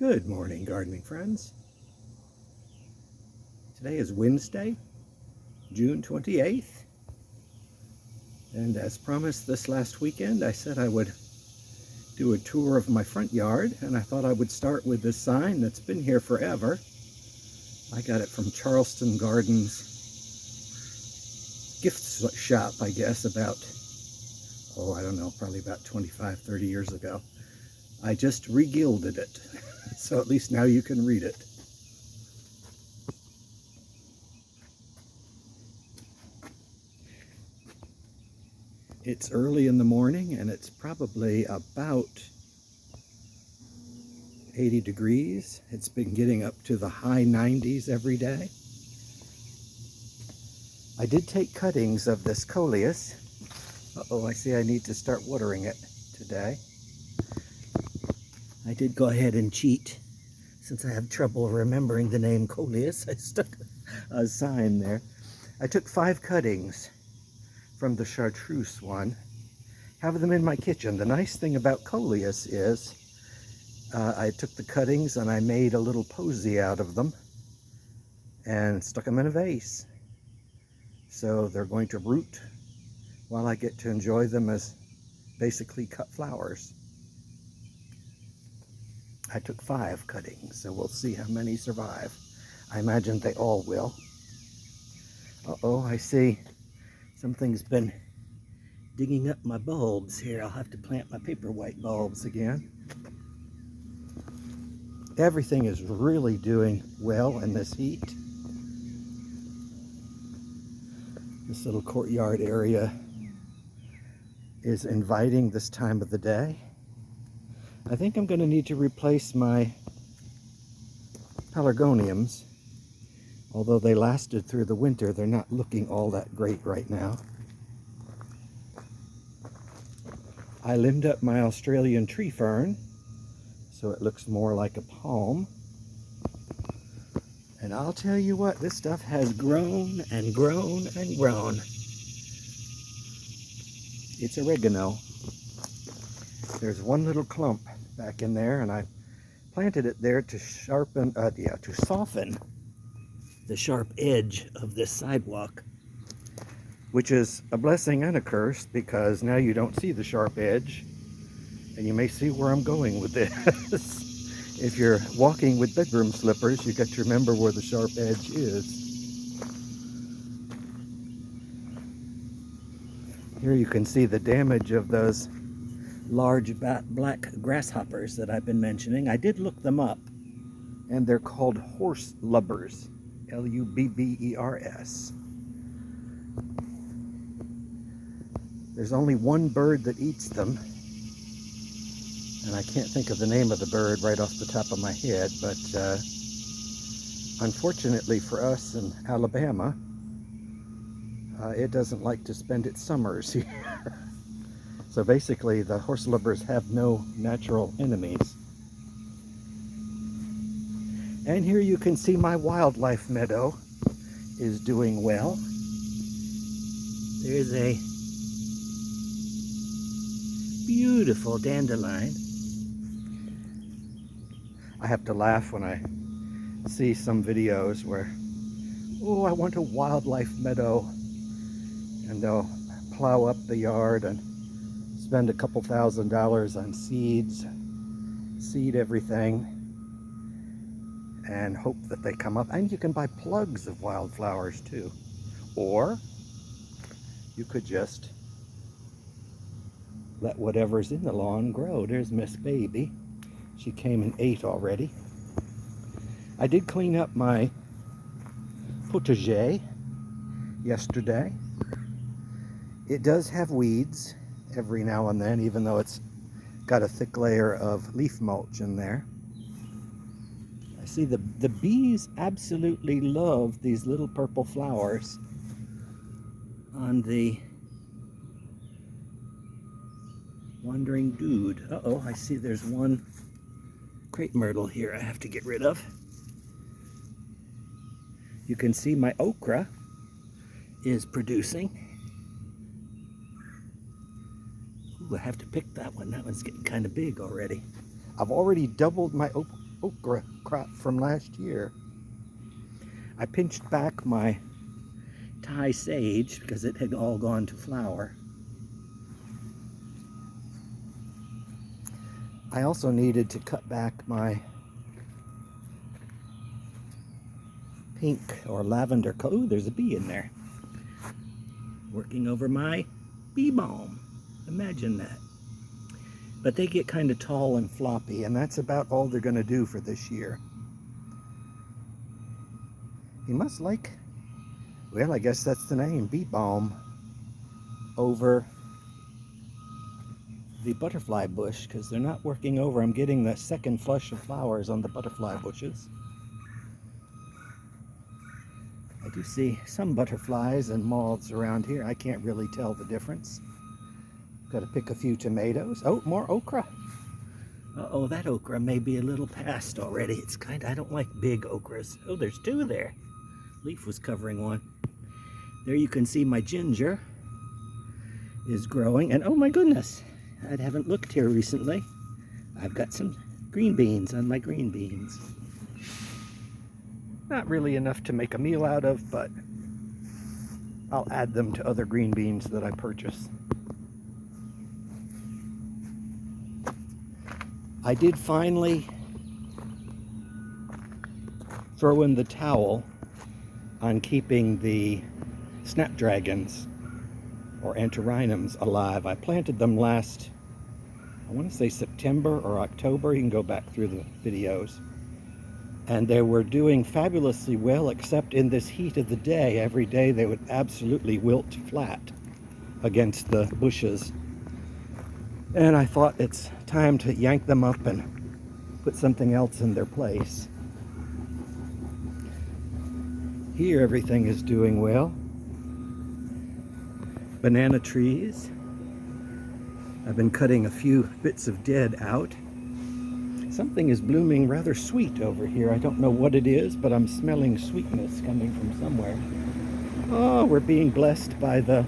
Good morning, gardening friends. Today is Wednesday, June 28th, and as promised this last weekend, I said I would do a tour of my front yard, and I thought I would start with this sign that's been here forever. I got it from Charleston Gardens gift shop, I guess, about, I don't know, probably about 25, 30 years ago. I just re-gilded it, so at least now you can read it. It's early in the morning, and it's probably about 80 degrees. It's been getting up to the high 90s every day. I did take cuttings of this coleus. I see I need to start watering it today. I did go ahead and cheat. Since I have trouble remembering the name coleus, I stuck a sign there. I took 5 cuttings from the chartreuse one. Have them in my kitchen. The nice thing about coleus is I took the cuttings and I made a little posy out of them and stuck them in a vase. So they're going to root while I get to enjoy them as basically cut flowers. I took 5 cuttings, so we'll see how many survive. I imagine they all will. I see something's been digging up my bulbs here. I'll have to plant my paper white bulbs again. Everything is really doing well in this heat. This little courtyard area is inviting this time of the day. I think I'm going to need to replace my pelargoniums. Although they lasted through the winter, they're not looking all that great right now. I limbed up my Australian tree fern, so it looks more like a palm. And I'll tell you what, this stuff has grown and grown and grown. It's oregano. There's one little clump back in there, and I planted it there to soften the sharp edge of this sidewalk, which is a blessing and a curse, because now you don't see the sharp edge, and you may see where I'm going with this. If you're walking with bedroom slippers, you got to remember where the sharp edge is. Here you can see the damage of those large black grasshoppers that I've been mentioning. I did look them up, and they're called horse lubbers. Lubbers. There's only one bird that eats them, and I can't think of the name of the bird right off the top of my head, but unfortunately for us in Alabama, it doesn't like to spend its summers here. So basically the horse lubbers have no natural enemies. And here you can see my wildlife meadow is doing well. There's a beautiful dandelion. I have to laugh when I see some videos where, I want a wildlife meadow, and they'll plow up the yard and spend a couple $1,000s on seeds, seed everything, and hope that they come up. And you can buy plugs of wildflowers too. Or you could just let whatever's in the lawn grow. There's Miss Baby. She came and ate already. I did clean up my potager yesterday. It does have weeds every now and then, even though it's got a thick layer of leaf mulch in there. I see the bees absolutely love these little purple flowers on the wandering dude. I see there's one crepe myrtle here I have to get rid of. You can see my okra is producing. I have to pick that one. That one's getting kind of big already. I've already doubled my okra crop from last year. I pinched back my Thai sage because it had all gone to flower. I also needed to cut back my pink or lavender coat. Ooh, there's a bee in there. Working over my bee balm. Imagine that. But they get kind of tall and floppy, and that's about all they're going to do for this year. You must like, well, I guess that's the name, bee balm, over the butterfly bush, because they're not working over. I'm getting the second flush of flowers on the butterfly bushes. I do see some butterflies and moths around here. I can't really tell the difference. Got to pick a few tomatoes. Oh, more okra. Uh-oh, that okra may be a little past already. It's I don't like big okras. Oh, there's two there. Leaf was covering one. There you can see my ginger is growing. And oh my goodness, I haven't looked here recently. I've got some green beans on my green beans. Not really enough to make a meal out of, but I'll add them to other green beans that I purchase. I did finally throw in the towel on keeping the snapdragons or antirrhinums alive. I planted them last, I want to say September or October. You can go back through the videos. And they were doing fabulously well, except in this heat of the day. Every day they would absolutely wilt flat against the bushes. And I thought it's time to yank them up and put something else in their place. Here everything is doing well. Banana trees. I've been cutting a few bits of dead out. Something is blooming rather sweet over here. I don't know what it is, but I'm smelling sweetness coming from somewhere. Oh, we're being blessed by the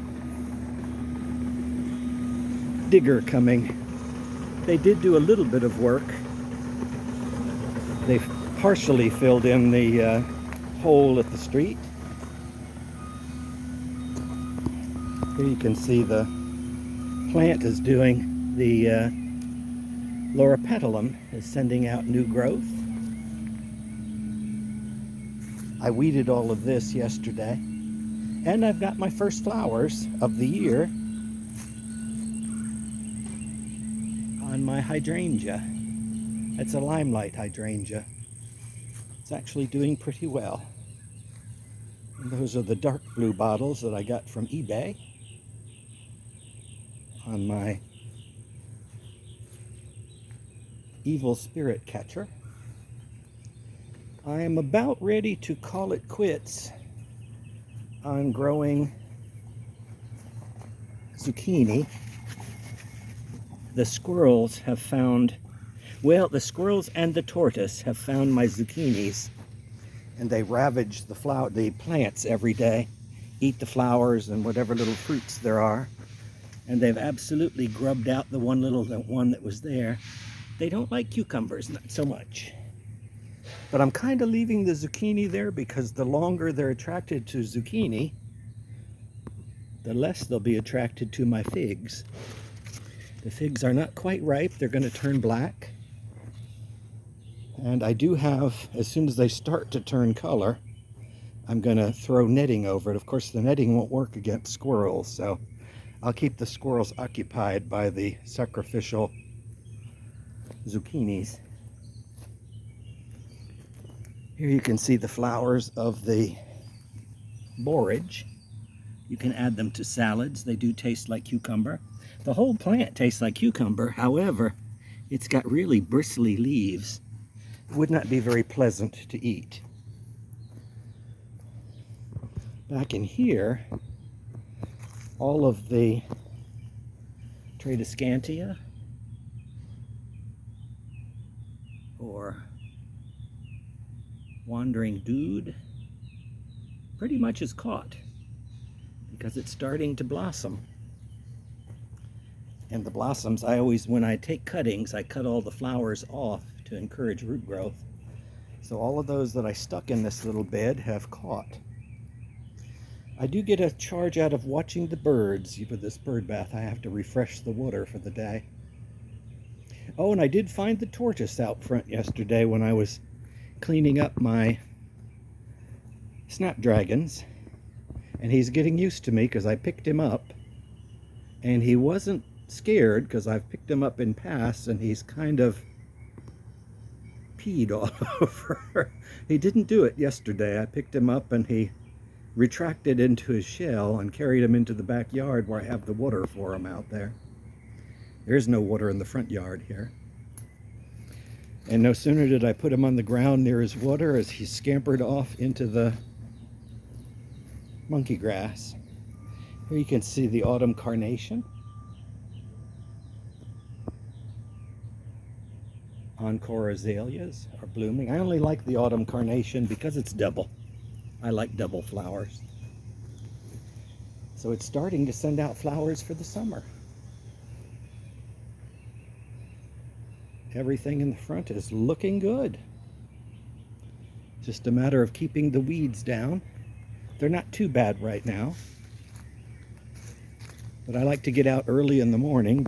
digger coming. They did do a little bit of work. They partially filled in the hole at the street. Here you can see the plant is doing the Loropetalum is sending out new growth. I weeded all of this yesterday, and I've got my first flowers of the year on my hydrangea. It's a limelight hydrangea. It's actually doing pretty well. And those are the dark blue bottles that I got from eBay on my evil spirit catcher. I am about ready to call it quits on growing zucchini. The squirrels have found, well, the squirrels and the tortoise have found my zucchinis, and they ravage the plants every day, eat the flowers and whatever little fruits there are, and they've absolutely grubbed out the one that was there. They don't like cucumbers, not so much. But I'm kind of leaving the zucchini there because the longer they're attracted to zucchini, the less they'll be attracted to my figs. The figs are not quite ripe. They're going to turn black. And I do have, as soon as they start to turn color, I'm going to throw netting over it. Of course, the netting won't work against squirrels, so I'll keep the squirrels occupied by the sacrificial zucchinis. Here you can see the flowers of the borage. You can add them to salads. They do taste like cucumber. The whole plant tastes like cucumber. However, it's got really bristly leaves. It would not be very pleasant to eat. Back in here, all of the Tradescantia or wandering dude pretty much is caught because it's starting to blossom. And the blossoms, when I take cuttings, I cut all the flowers off to encourage root growth. So all of those that I stuck in this little bed have caught. I do get a charge out of watching the birds. For this bird bath, I have to refresh the water for the day. Oh, and I did find the tortoise out front yesterday when I was cleaning up my snapdragons. And he's getting used to me because I picked him up. And he wasn't scared because I've picked him up in past, and he's kind of peed all over. He didn't do it yesterday. I picked him up and he retracted into his shell and carried him into the backyard where I have the water for him out there. There's no water in the front yard here. And no sooner did I put him on the ground near his water as he scampered off into the monkey grass. Here you can see the autumn carnation. Encore azaleas are blooming. I only like the autumn carnation because it's double. I like double flowers. So it's starting to send out flowers for the summer. Everything in the front is looking good. Just a matter of keeping the weeds down. They're not too bad right now. But I like to get out early in the morning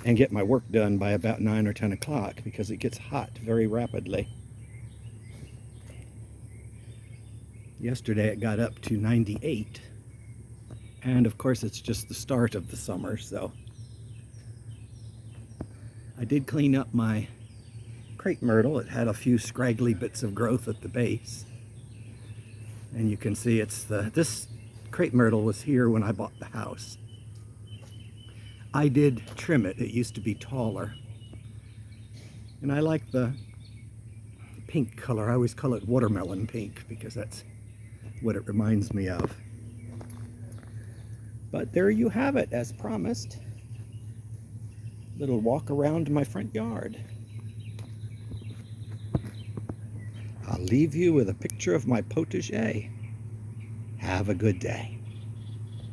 and get my work done by about 9 or 10 o'clock because it gets hot very rapidly. Yesterday it got up to 98, and of course it's just the start of the summer, so I did clean up my crepe myrtle. It had a few scraggly bits of growth at the base, and you can see this crepe myrtle was here when I bought the house. I did trim it. It used to be taller, and I like the pink color. I always call it watermelon pink because that's what it reminds me of. But there you have it, as promised. Little walk around my front yard. I'll leave you with a picture of my potager. Have a good day.